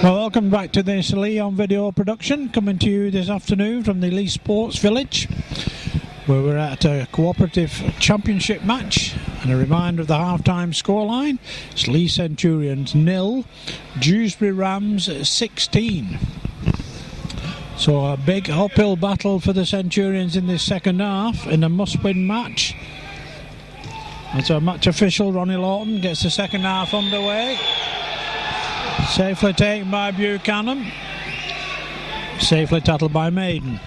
Well, welcome back to this Leigh on video production, coming to you this afternoon from the Leigh Sports Village, where we're at a cooperative championship match. And a reminder of the half-time scoreline: it's Leigh Centurions 0, Dewsbury Rams 16. So a big uphill battle for the Centurions in this second half in a must-win match. And so match official Ronnie Lawton gets the second half underway. Safely taken by Buchanan. Safely tackled by Maiden.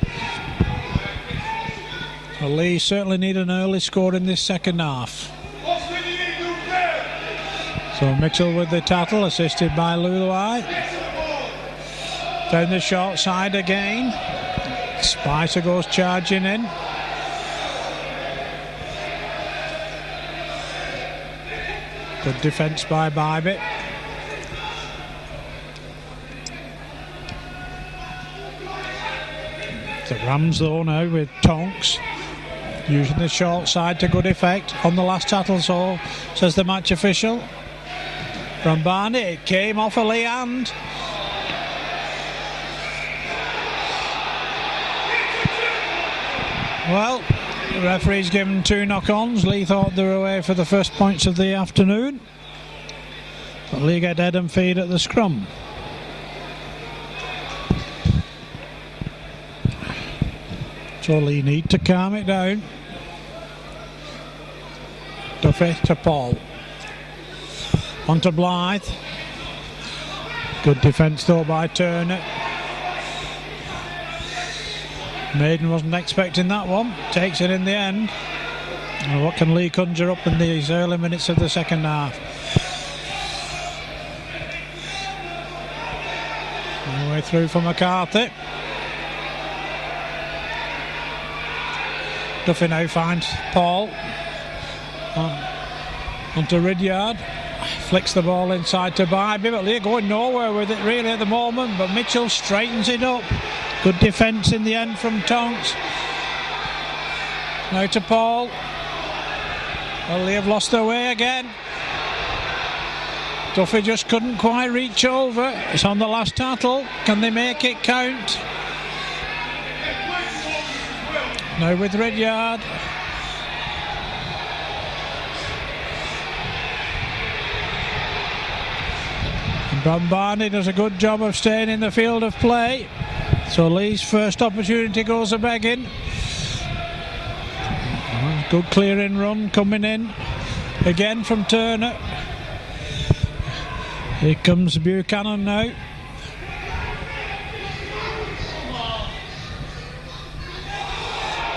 Well, Leigh certainly need an early score in this second half. So Mitchell with the tattle, assisted by Luluai. Down the short side again. Spicer goes charging in. Good defence by Bybit. The Rams though now with Tonks using the short side to good effect on the last tattle, so says the match official. From Barney, it came off a Leigh hand. Well, the referee's given 2 knock-ons. Leigh thought they were away for the first points of the afternoon, but Leigh get head and feed at the scrum. So Leigh need to calm it down. Duffy to Paul. On to Blythe. Good defence though by Turner. Maiden wasn't expecting that one. Takes it in the end. And what can Leigh conjure up in these early minutes of the second half? All the way through for McCarthy. Duffy now finds Paul. Onto Ridyard. Flicks the ball inside to Bybee, but Leigh going nowhere with it really at the moment. But Mitchell straightens it up. Good defence in the end from Tonks. Now to Paul. Well, Leigh have lost their way again. Duffy just couldn't quite reach over. It's on the last tattle. Can they make it count? Now with Ridyard. And Barney does a good job of staying in the field of play. So Leigh's first opportunity goes a begging. Good clearing run coming in. Again from Turner. Here comes Buchanan now.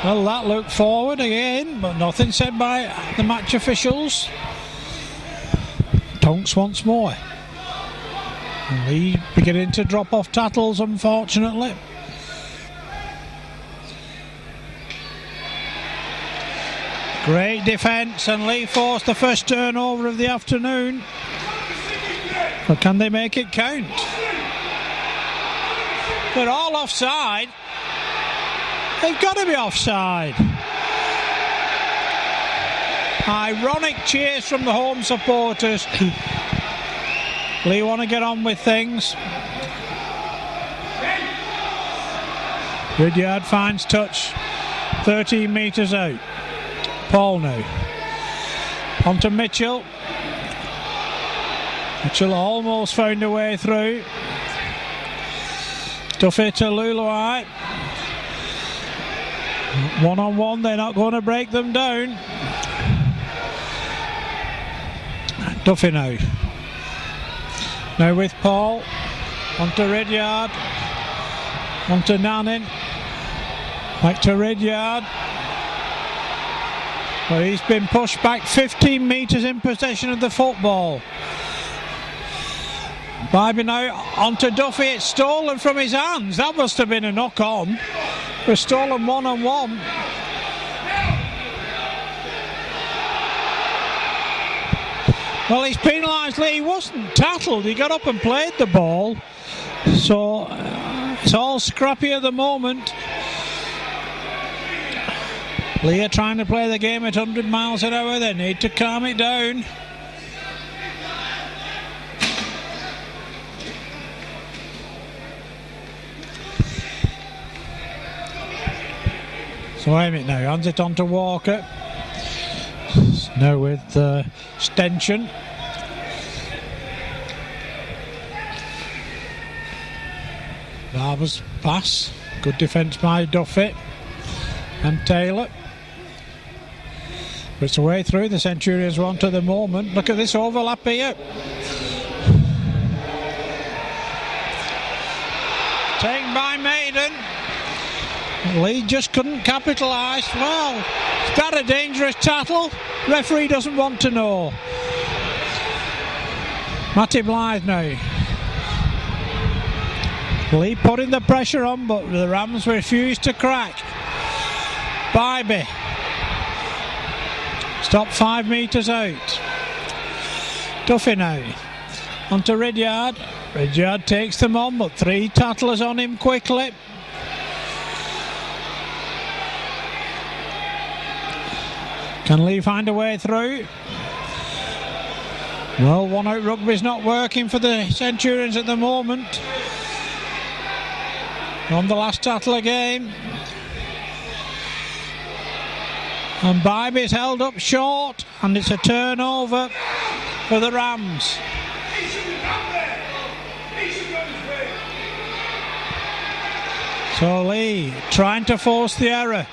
Well, that looked forward again, but nothing said by the match officials. Tonks once more. And Leigh beginning to drop off tattles, unfortunately. Great defence, and Leigh forced the first turnover of the afternoon. But can they make it count? They're all offside. They've got to be offside. Ironic cheers from the home supporters. Leigh want to get on with things. Ridyard finds touch 13 metres out. Paul now. On to Mitchell. Mitchell almost found a way through. Duffy to Luluai. One-on-one, they're not going to break them down. Duffy now. Now with Paul. Onto Ridyard. Onto Nannin. Back to Ridyard. Well, he's been pushed back 15 metres in possession of the football. Bybee now onto Duffy. It's stolen from his hands. That must have been a knock-on. It was stolen one-on-one. Well, he's penalised. Leigh. He wasn't tattled. He got up and played the ball. So it's all scrappy at the moment. Leigh are trying to play the game at 100 miles an hour. They need to calm it down. Wait a minute now, hands it on to Walker. Now with Stenchen. Barber's pass. Good defence by Duffy and Taylor. But it's the way through the Centurions want at the moment. Look at this overlap here. Taken by Maiden. Leigh just couldn't capitalise. Well, is that a dangerous tackle? Referee doesn't want to know. Matty Blythe now. Leigh putting the pressure on, but the Rams refuse to crack. Bybee. Stop 5 metres out. Duffy now. Onto Ridyard. Ridyard takes them on, but 3 tattlers on him quickly. Can Leigh find a way through? Well, one out rugby's not working for the Centurions at the moment. On the last tattle again. And Bybee's held up short, and it's a turnover for the Rams. So Leigh trying to force the error.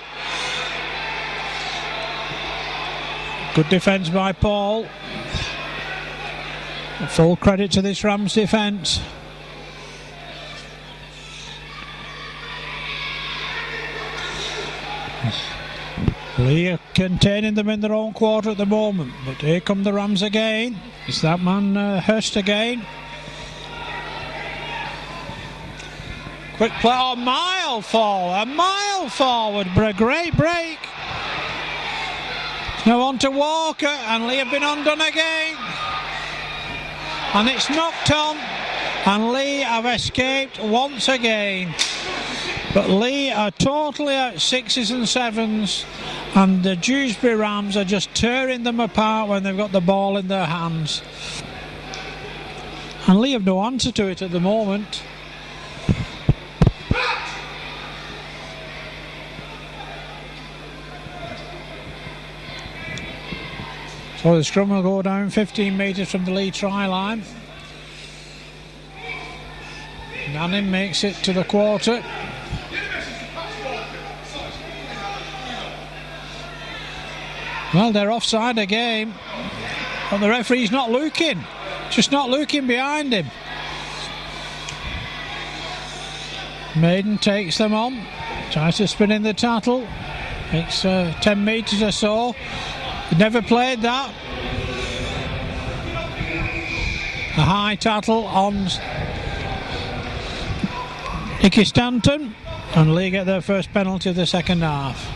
Good defence by Paul. Full credit to this Rams defence. Leigh are containing them in their own quarter at the moment, but here come the Rams again. It's that man Hurst again. Quick play, a mile forward, but a great break. Now on to Walker, and Leigh have been undone again. And it's knocked on, and Leigh have escaped once again. But Leigh are totally out 6s and 7s, and the Dewsbury Rams are just tearing them apart when they've got the ball in their hands. And Leigh have no answer to it at the moment. So the scrum will go down 15 metres from the Leigh try line. Nanning makes it to the quarter. Well, they're offside again, and the referee's not looking, just not looking behind him. Maiden takes them on, tries to spin in the tattle. It's 10 metres or so. He never played that. A high tattle on Nicky Stanton, and Leigh get their first penalty of the second half.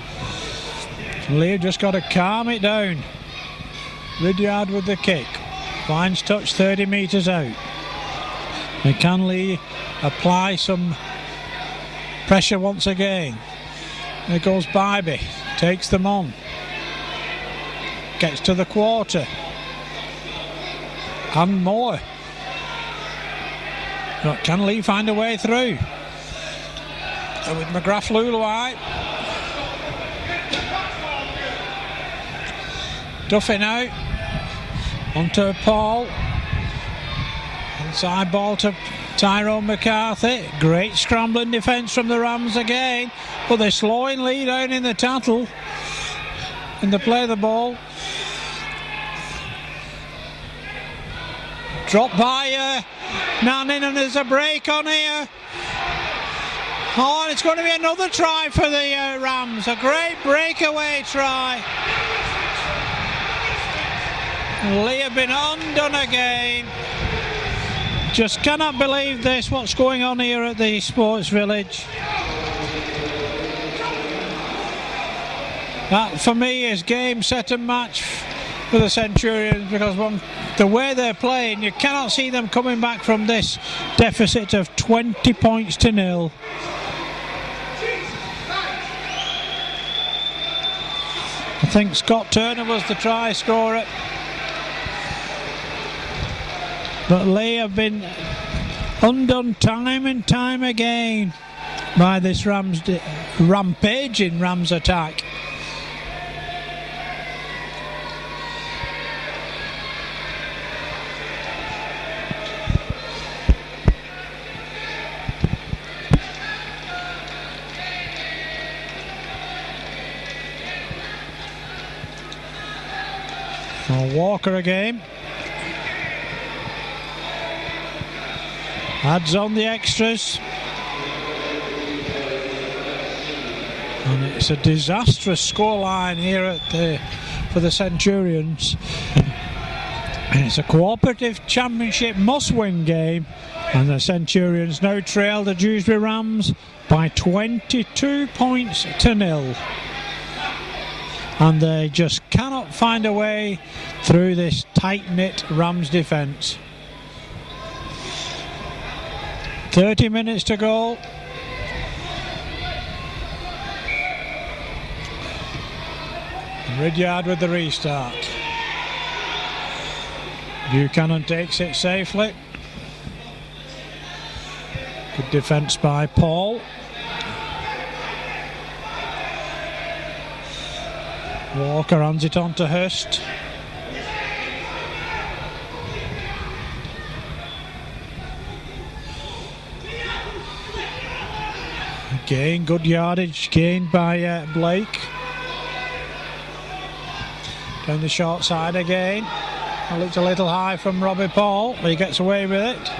Leigh just got to calm it down. Ridyard with the kick. Finds touch 30 metres out. And can Leigh apply some pressure once again? There goes Bybee. Takes them on. Gets to the quarter. And more. But can Leigh find a way through? And with McGrath Luluai. Duffy now, onto Paul, inside ball to Tyrone McCarthy. Great scrambling defence from the Rams again, but they're slowing Leigh down in the tattle, in the play of the ball. Dropped by Nanning, and there's a break on here. Oh, and it's going to be another try for the Rams, a great breakaway try. Leigh have been undone again. Just cannot believe this, what's going on here at the Sports Village. That for me is game, set and match for the Centurions, because the way they're playing, you cannot see them coming back from this deficit of 20 points to 0. I think Scott Turner was the try scorer. But Leigh have been undone time and time again. by this rampaging Rams attack. Walker again. Adds on the extras. And it's a disastrous scoreline here for the Centurions. And it's a cooperative championship must-win game. And the Centurions now trail the Dewsbury Rams by 22 points to 0. And they just cannot find a way through this tight-knit Rams defence. 30 minutes to go. Ridyard with the restart. Buchanan takes it safely. Good defence by Paul. Walker hands it on to Hurst. Again, good yardage gained by Blake. Down the short side again. It looked a little high from Robbie Paul, but he gets away with it.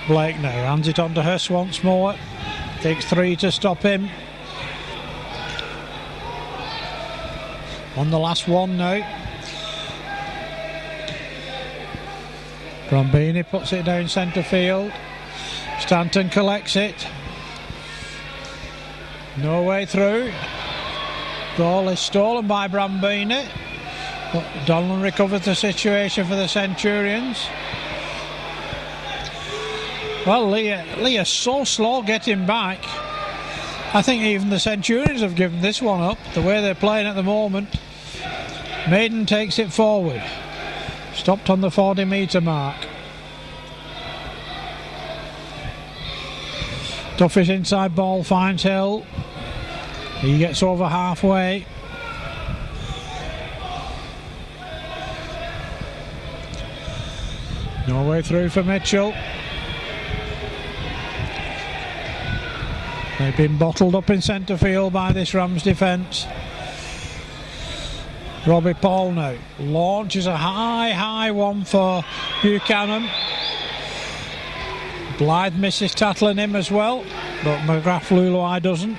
Blake now hands it on to Hurst once more. Takes 3 to stop him. On the last one now. Brombini puts it down centre field. Stanton collects it. No way through. Ball is stolen by Brombini. But Donlan recovers the situation for the Centurions. Well, Leigh are so slow getting back. I think even the Centurions have given this one up, the way they're playing at the moment. Maiden takes it forward. Stopped on the 40-metre mark. Duffy's inside ball finds Hill. He gets over halfway. No way through for Mitchell. They've been bottled up in centre field by this Rams defence. Robbie Paul now launches a high one for Buchanan. Blythe misses tackling him as well, but McGrath Luluai doesn't.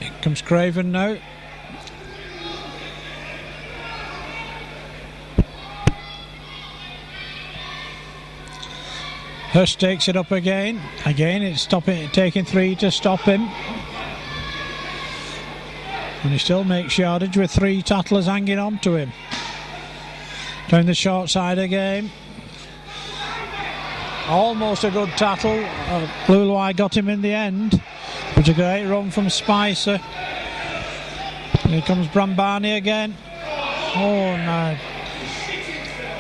Here comes Craven now. Hurst takes it up again. Again, it's taking 3 to stop him. And he still makes yardage with 3 tattlers hanging on to him. Down the short side again. Almost a good tattle. Luluai got him in the end. But a great run from Spicer. Here comes Brambani again. Oh no.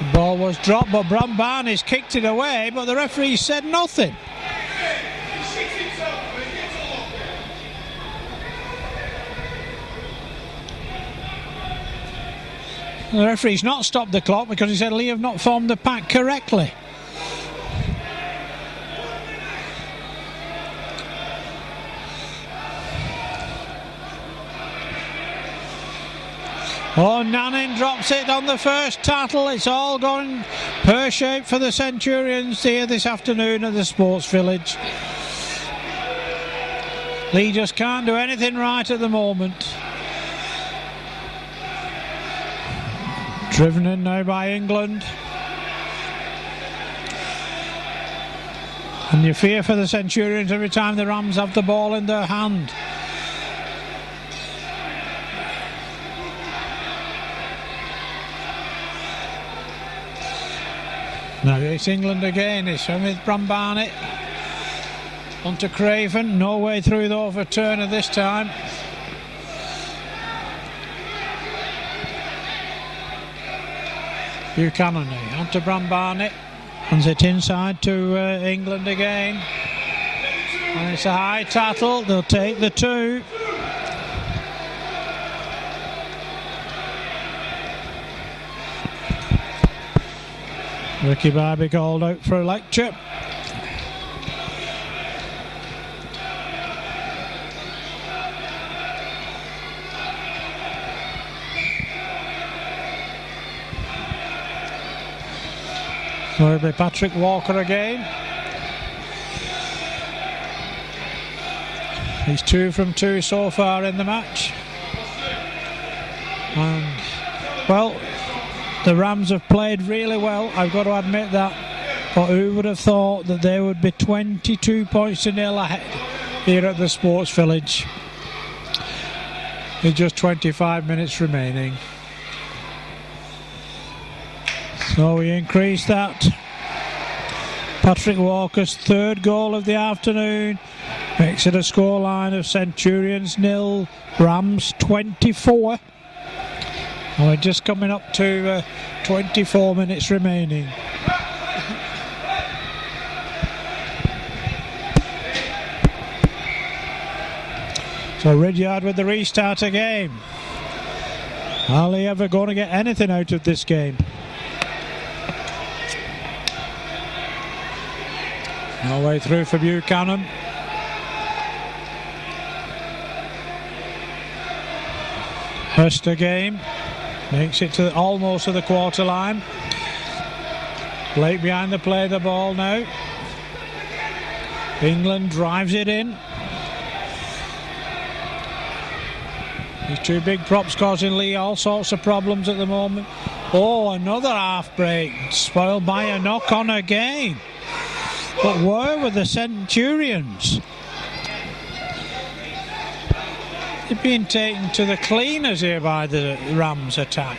The ball was dropped, but Brambani's kicked it away, but the referee said nothing. The referee's not stopped the clock because he said Leigh have not formed the pack correctly. Oh, Nannin drops it on the first tattle. It's all gone pear-shaped for the Centurions here this afternoon at the Sports Village. Leigh just can't do anything right at the moment. Driven in now by England. And you fear for the Centurions every time the Rams have the ball in their hand. Now it's England again. It's with Brambani. On to Craven. No way through the overturner this time. Buchanan now. On to Brambani. Hands it inside to England again. And it's a high tackle. They'll take the 2. Ricky Barbie called out for a lecture. So it'll be Patrick Walker again. He's 2 from 2 so far in the match. And, well, the Rams have played really well, I've got to admit that. But who would have thought that they would be 22-0 ahead here at the Sports Village with just 25 minutes remaining. So we increase that. Patrick Walker's 3rd goal of the afternoon makes it a scoreline of Centurions 0, Rams 24. And we're just coming up to 24 minutes remaining. So Ridyard with the restart again. Are they ever going to get anything out of this game? No way through for Buchanan. Hurst again. Makes it to almost to the quarter line. Blake behind the play, the ball now. England drives it in. These 2 big props causing Leigh all sorts of problems at the moment. Oh, another half break. Spoiled by a knock on again. But where were the Centurions? They're being taken to the cleaners here by the Rams attack.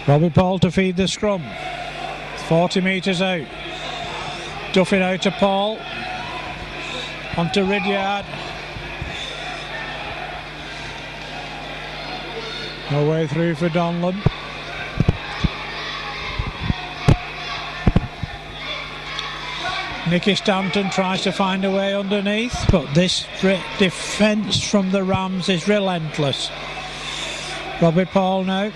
Robbie Paul to feed the scrum. 40 metres out. Duffy now to Paul. Onto Ridyard. No way through for Donlan. Nicky Stanton tries to find a way underneath, but this defence from the Rams is relentless. Robbie Paul now.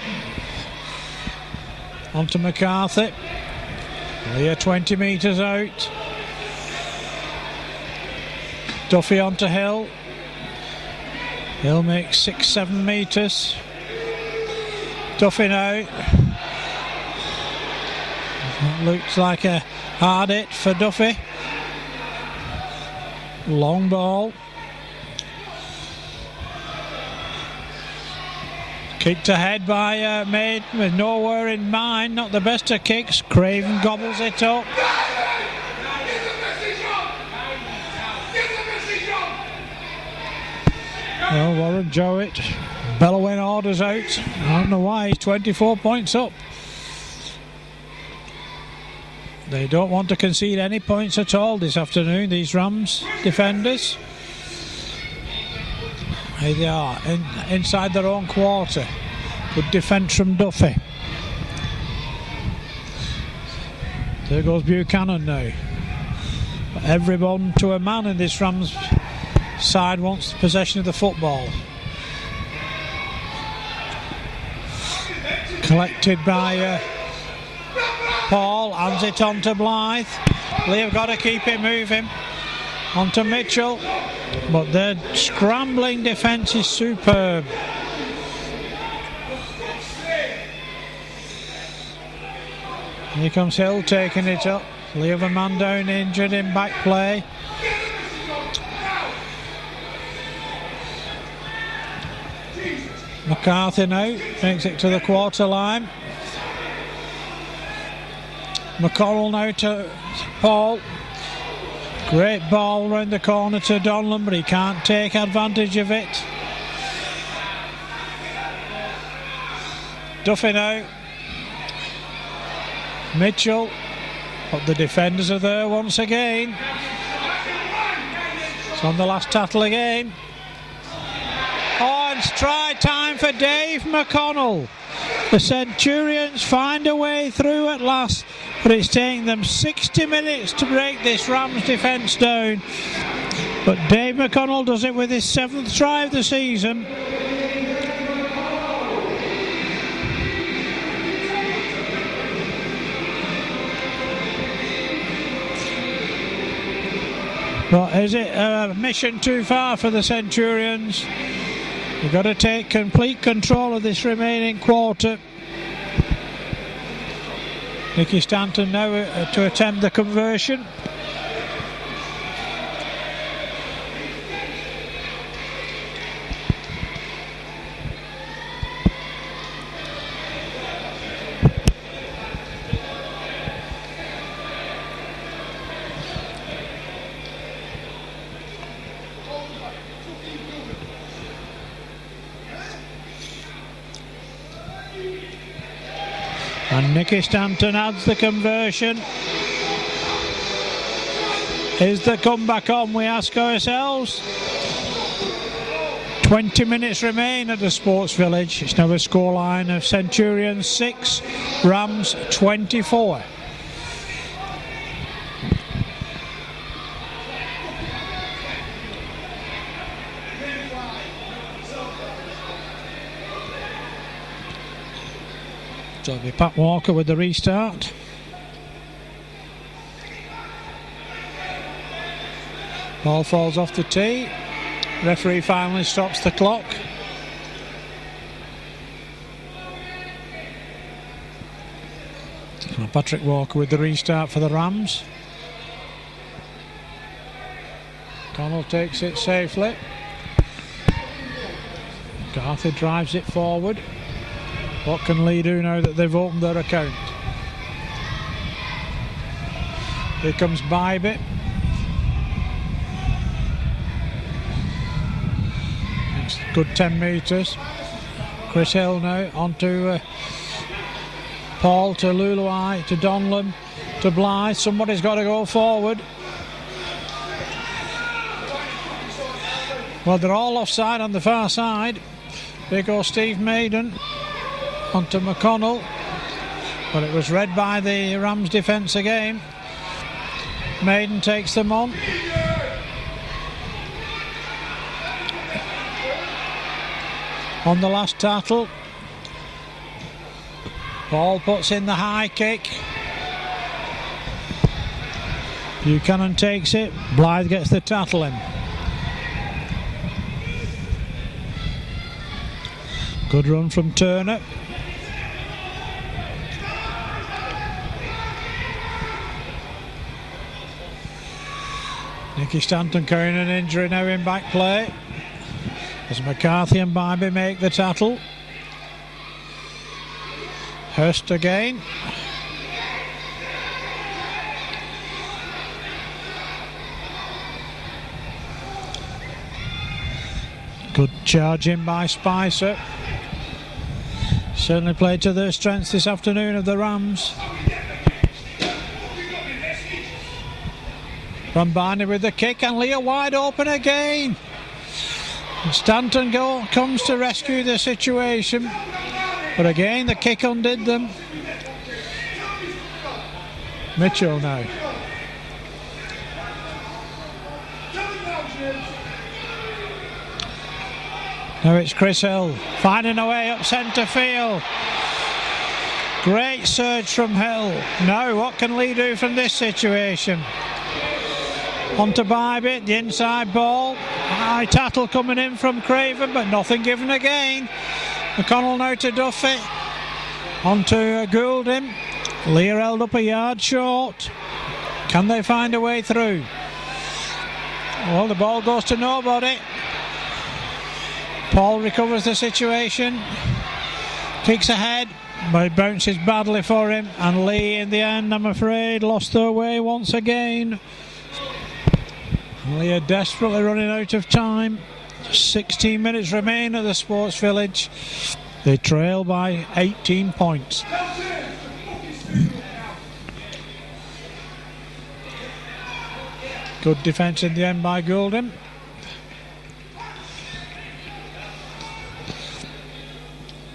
Onto McCarthy. Leigh 20 metres out. Duffy onto Hill. Hill makes 6-7 metres. Duffy now. Looks like a hard hit for Duffy. Long ball. Kicked ahead by Maid with nowhere in mind. Not the best of kicks. Craven gobbles it up. Well, Warren Jowett bellowing orders out. I don't know why. He's 24 points up. They don't want to concede any points at all this afternoon, these Rams defenders. Here they are, inside their own quarter. Good defence from Duffy. There goes Buchanan now. Everyone to a man in this Rams side wants possession of the football. Collected by Paul, hands it on to Blythe. Leigh have got to keep it moving. On to Mitchell, but their scrambling defence is superb. Here comes Hill taking it up. Leigh have a man down injured in back play. McCarthy now makes it to the quarter line. McConnell now to Paul. Great ball round the corner to Donlan, but he can't take advantage of it. Duffy now. Mitchell, but the defenders are there once again. It's on the last tackle again. Oh, and stride time for Dave McConnell. The Centurions find a way through at last, but it's taking them 60 minutes to break this Rams defence down. But Dave McConnell does it with his 7th try of the season. But is it a mission too far for the Centurions? You've got to take complete control of this remaining quarter. Nicky Stanton now to attempt the conversion. And Nicky Stanton adds the conversion. Is the comeback on, we ask ourselves? 20 minutes remain at the Sports Village. It's now a scoreline of Centurions 6, Rams 24. So it'll be Pat Walker with the restart. Ball falls off the tee. Referee finally stops the clock. And Patrick Walker with the restart for the Rams. Connell takes it safely. Garthy drives it forward. What can Leigh do now that they've opened their account? Here comes Bybee. Next good 10 metres. Chris Hill now onto Paul, to Luluai, to Donlan, to Blythe. Somebody's got to go forward. Well, they're all offside on the far side. There goes Steve Maiden onto McConnell, but it was read by the Rams defence again. Maiden takes them on. On the last tattle, Paul puts in the high kick. Buchanan takes it. Blythe gets the tattle in. Good run from Turner. Nicky Stanton carrying an injury now in back play as McCarthy and Bybee make the tattle. Hurst again. Good charge in by Spicer. Certainly played to their strengths this afternoon of the Rams. From Barney with the kick, and Leigh wide open again. And Stanton comes to rescue the situation, but again the kick undid them. Mitchell now. Now it's Chris Hill finding a way up centre field. Great surge from Hill. Now what can Leigh do from this situation? On to Bybee, the inside ball. High tattle coming in from Craven, but nothing given again. McConnell now to Duffy. On to Goulding. Leigh held up a yard short. Can they find a way through? Well, the ball goes to nobody. Paul recovers the situation. Kicks ahead, but it bounces badly for him. And Leigh, in the end, I'm afraid, lost their way once again. Leigh are desperately running out of time. 16 minutes remain at the Sports Village. They trail by 18 points. Good defence in the end by Goulding.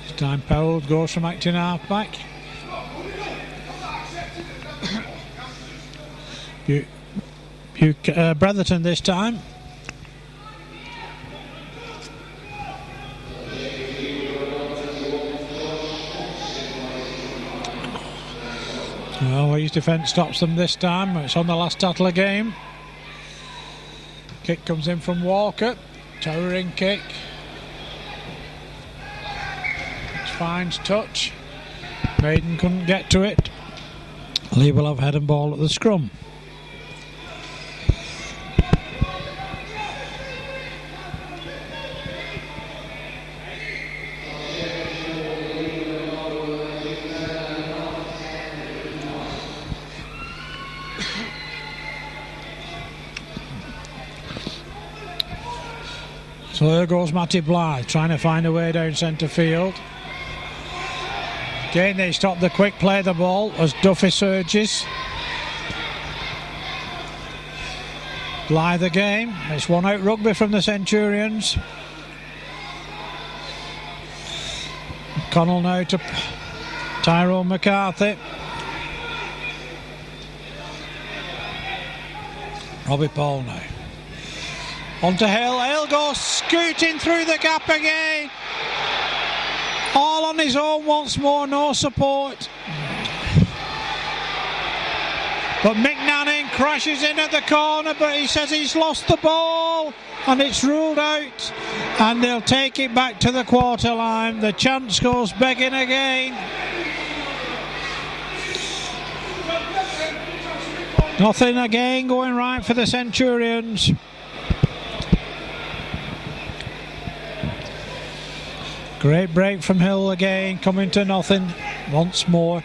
This time Powell goes from acting half-back. Bretherton this time. Well, Lee's defence stops them this time. It's on the last tackle of the game. Kick comes in from Walker. Towering kick. It finds touch. Maiden couldn't get to it. Leigh will have head and ball at the scrum. So there goes Matty Blythe trying to find a way down centre field. Again they stop the quick play of the ball as Duffy surges. Blythe again. It's one out rugby from the Centurions. Connell now to Tyrone McCarthy. Robbie Paul now. On to Hill. Hill goes scooting through the gap again. All on his own once more, no support. But McNannon crashes in at the corner, but he says he's lost the ball and it's ruled out. And they'll take it back to the quarter line. The chance goes begging again. Nothing again going right for the Centurions. Great break from Hill again, coming to nothing once more.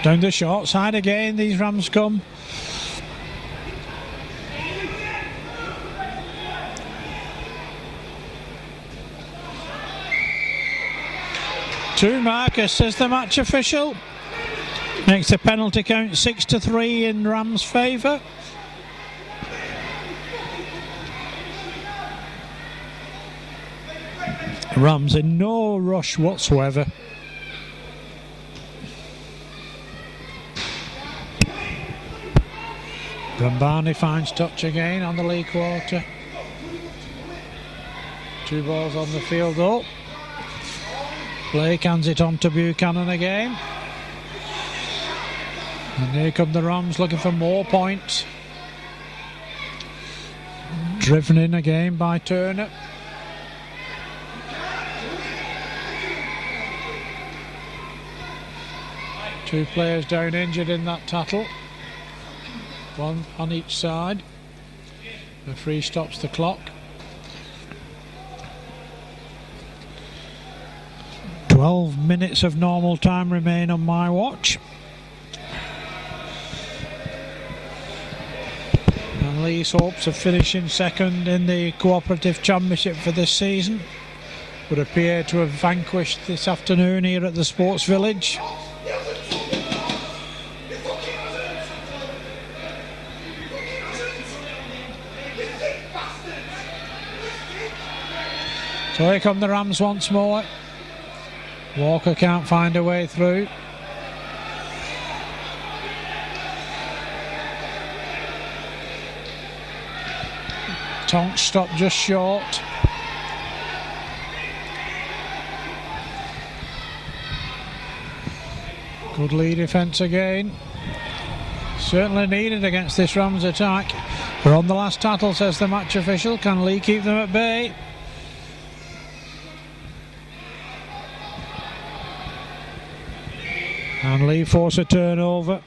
Down the short side again, these Rams come. Two Marcus, says the match official. Makes the penalty count 6-3 in Rams' favour. Rams in no rush whatsoever. Brambani finds touch again on the Leigh quarter. Two balls on the field though. Blake hands it on to Buchanan again. And here come the Rams looking for more points. Driven in again by Turner. Two players down injured in that tackle. One on each side. The referee stops the clock. 12 minutes of normal time remain on my watch. And Leigh's hopes of finishing second in the Cooperative Championship for this season would appear to have vanquished this afternoon here at the Sports Village. So here come the Rams once more. Walker can't find a way through. Tonks stopped just short. Good Leigh defence again. Certainly needed against this Rams attack. We're on the last tackle, says the match official. Can Leigh keep them at bay? And Leigh force a turnover.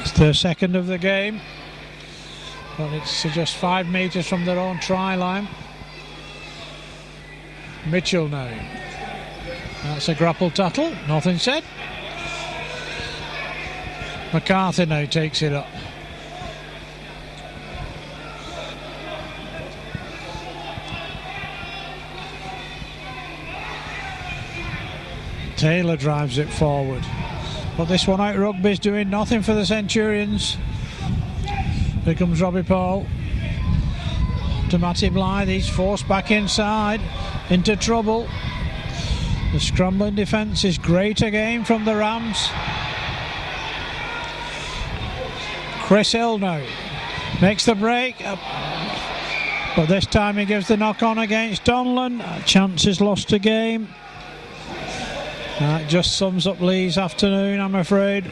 It's their second of the game. But it's just 5 metres from their own try line. Mitchell now. That's a grapple tackle. Nothing said. McCarthy now takes it up. Taylor drives it forward. But this one out rugby's doing nothing for the Centurions. Here comes Robbie Paul. To Matty Blythe. He's forced back inside. Into trouble. The scrambling defence is great again from the Rams. Chris Hill now makes the break, but this time he gives the knock on against Donlan. Chances lost a game. That just sums up Leigh's afternoon, I'm afraid.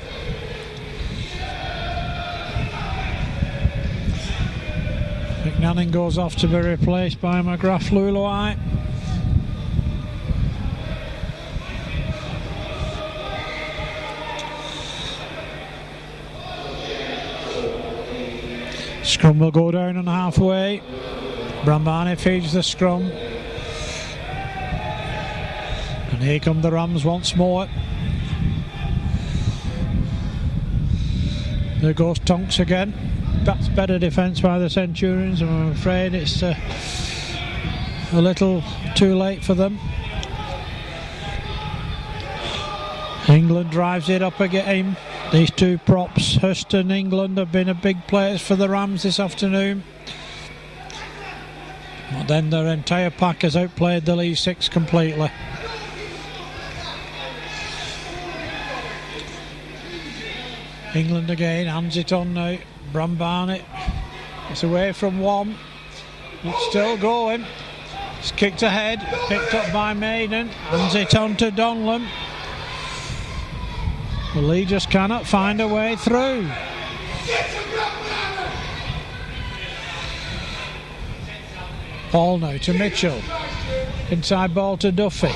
McNannon goes off to be replaced by McGrath Luluai. Scrum will go down on halfway. Brambani feeds the scrum. And here come the Rams once more. There goes Tonks again. That's better defence by the Centurions. I'm afraid it's a little too late for them. England drives it up again. These two props, Hurst and England, have been a big players for the Rams this afternoon. But then their entire pack has outplayed the Leigh Six completely. England again, hands it on now. Brambani, it's away from one. It's still going. It's kicked ahead, picked up by Maiden. Hands it on to Donlan. The Leigh just cannot find a way through. Paul now to Mitchell. Inside ball to Duffy.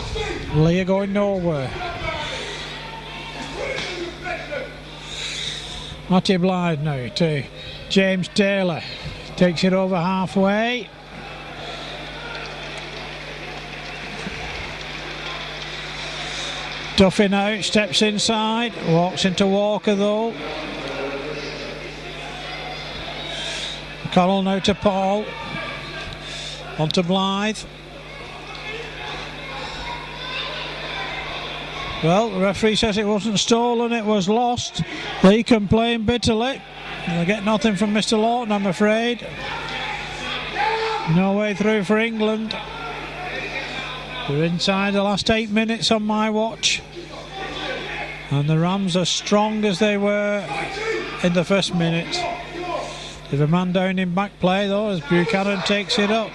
Leigh are going nowhere. Matty Blythe now to James Taylor. Takes it over halfway. Duffy now steps inside, walks into Walker though. Connell now to Paul. On to Blythe. Well, the referee says it wasn't stolen, it was lost. Leigh complain bitterly. They'll get nothing from Mr. Lawton, I'm afraid. No way through for England. We're inside the last 8 minutes on my watch. And the Rams are strong as they were in the first minute. There's a man down in back play though as Buchanan takes it up.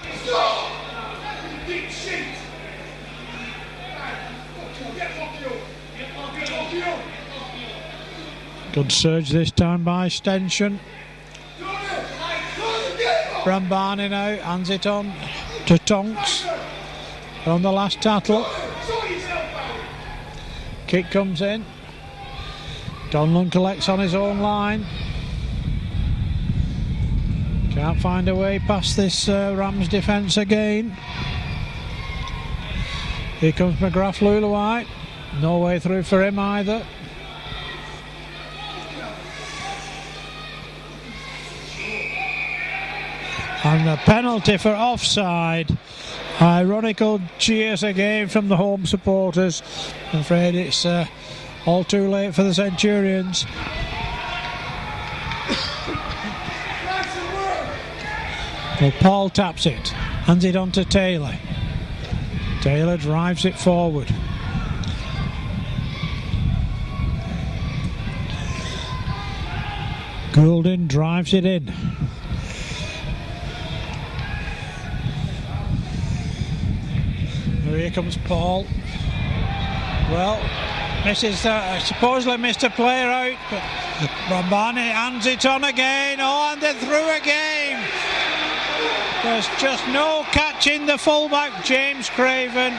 Good surge this time by Stenson. Brambani now hands it on to Tonks. On the last tattle. Kick comes in. Donlan collects on his own line. Can't find a way past this Rams defence again. Here comes McGrath Luluai. No way through for him either. And the penalty for offside. Ironical cheers again from the home supporters. I'm afraid it's all too late for the Centurions. Well, Paul taps it, hands it on to Taylor. Taylor drives it forward. Goulding drives it in. Here comes Paul. Well, supposedly missed a player out, but Brambani hands it on again. Oh, and they're through again. There's just no catching the fullback, James Craven.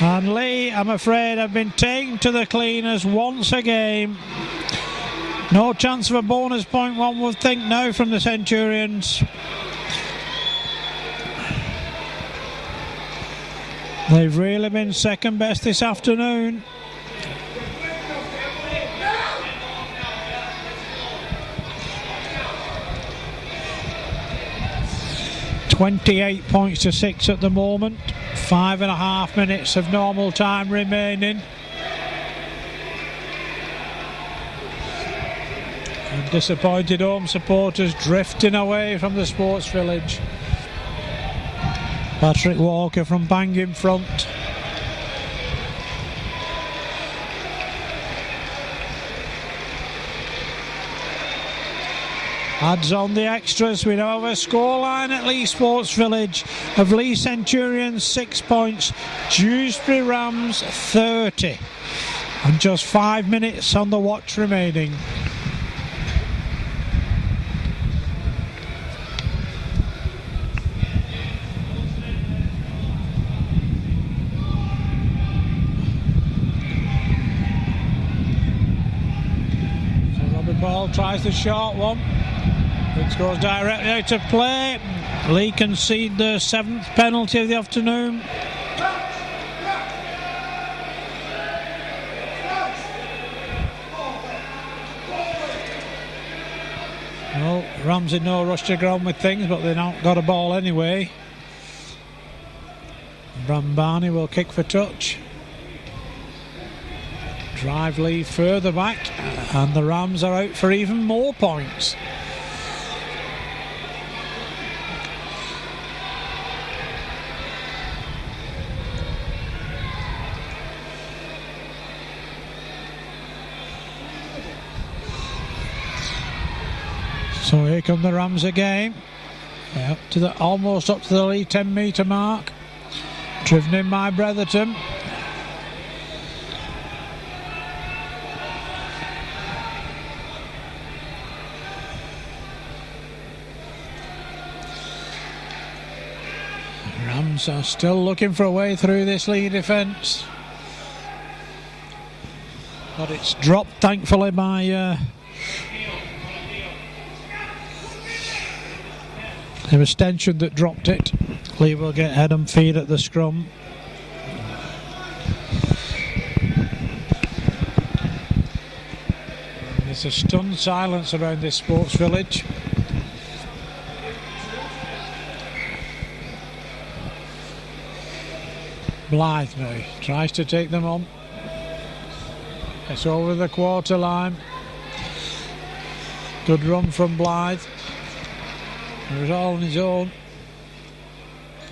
And Leigh, I'm afraid, have been taken to the cleaners once again. No chance of a bonus point, one would think now, from the Centurions. They've really been second best this afternoon. $28 points to 6 at the moment. 5.5 minutes of normal time remaining. And disappointed home supporters drifting away from the sports village. Patrick Walker from Bang in front. Adds on the extras. We now have a scoreline at Leigh Sports Village of Leigh Centurions 6 points, Dewsbury Rams 30. And just 5 minutes on the watch remaining. So Robbie Ball tries the short one. It goes directly out of play. Leigh concede the 7th penalty of the afternoon. Well, Rams in no rush to get on with things, but they've not got a ball anyway. Bram Barney will kick for touch. Drive Leigh further back, and the Rams are out for even more points. So here come the Rams again. Up to the almost up to the Leigh 10-metre mark. Driven in by Bretherton. Rams are still looking for a way through this Leigh defence, but it's dropped thankfully by it was Stention that dropped it. Leigh will get head and feet at the scrum. There's a stunned silence around this sports village. Blythe now tries to take them on. It's over the quarter line. Good run from Blythe. He was all on his own.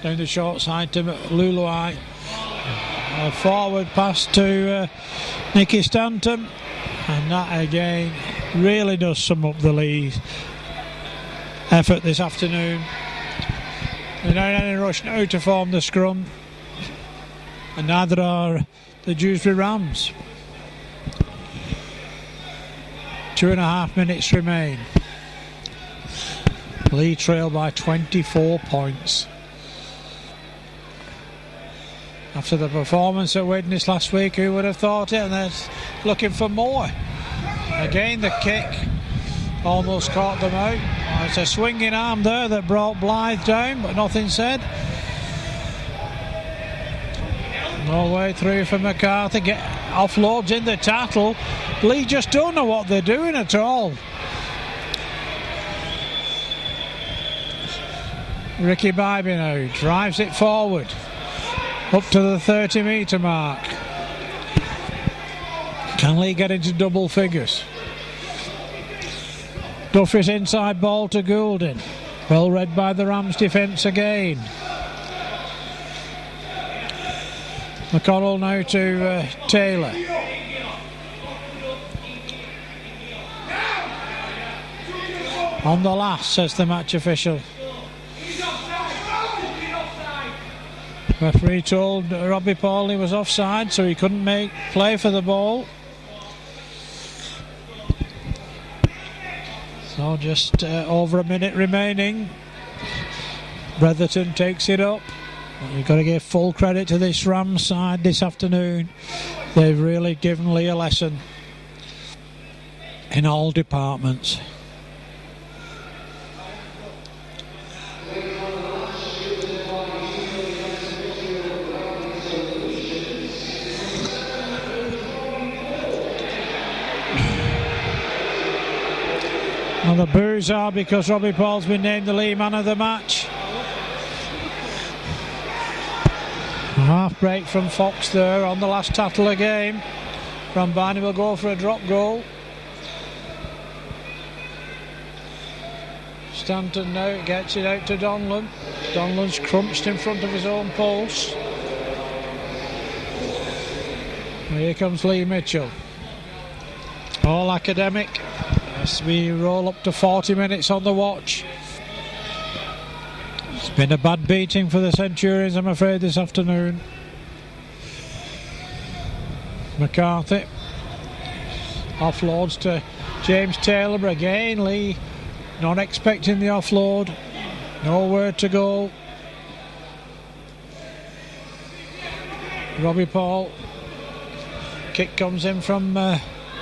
Down the short side to Luluai. A forward pass to Nicky Stanton. And that again really does sum up the Leigh effort this afternoon. They're not in any rush now to form the scrum. And neither are the Dewsbury Rams. 2.5 minutes remain. Leigh trail by 24 points. After the performance at Widnes last week, who would have thought it? And they're looking for more. Again, the kick almost caught them out. It's a swinging arm there that brought Blythe down, but nothing said. No way through for McCarthy. Offloads in the tackle. Leigh just don't know what they're doing at all. Ricky Bybee now drives it forward up to the 30-metre mark. Can Leigh get into double figures? Duffy's inside ball to Goulding. Well read by the Rams defence again. McConnell now to Taylor. On the last, says the match official. Referee told Robbie Paul he was offside, so he couldn't make play for the ball. So just over a minute remaining. Bretherton takes it up. You've got to give full credit to this Rams side this afternoon. They've really given Leigh a lesson in all departments. Well, the boos are because Robbie Paul's been named the Leigh man of the match. A half break from Fox there on the last tattle of the game. Barney will go for a drop goal. Stanton now gets it out to Donlan. Donlan's crunched in front of his own post. Here comes Lee Mitchell. All academic as we roll up to 40 minutes on the watch. It's been a bad beating for the Centurions, I'm afraid, this afternoon. McCarthy offloads to James Taylor, but again Lee not expecting the offload. Nowhere to go. Robbie Paul. Kick comes in from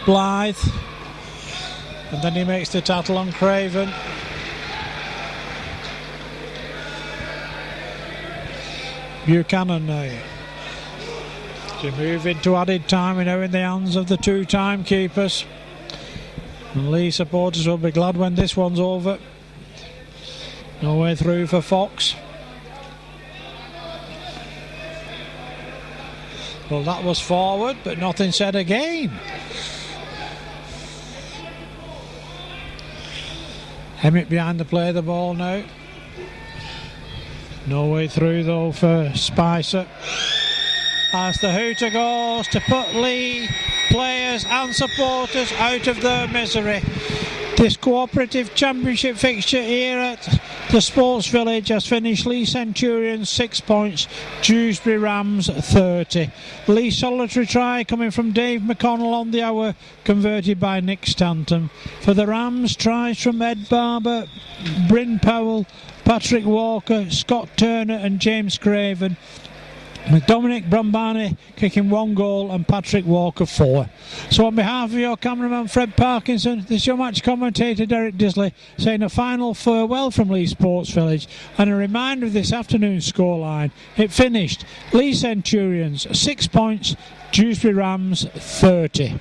Blythe, and then he makes the tackle on Craven. Buchanan now. To move into added time, now in the hands of the two timekeepers. And Leigh supporters will be glad when this one's over. No way through for Fox. Well, that was forward, but nothing said again. Emmett behind the play of the ball now. No way through though for Spicer. As the hooter goes to put Leigh players and supporters out of their misery. This cooperative championship fixture here at the Sports Village has finished Leigh Centurions 6 points, Dewsbury Rams 30. Leigh solitary try coming from Dave McConnell on the hour, converted by Nick Stanton. For the Rams, tries from Ed Barber, Bryn Powell, Patrick Walker, Scott Turner and James Craven, with Dominic Brambani kicking 1 goal and Patrick Walker 4. So on behalf of your cameraman Fred Parkinson, this is your match commentator Derek Disley saying a final farewell from Leigh Sports Village and a reminder of this afternoon's scoreline. It finished Leigh Centurions 6 points, Dewsbury Rams 30.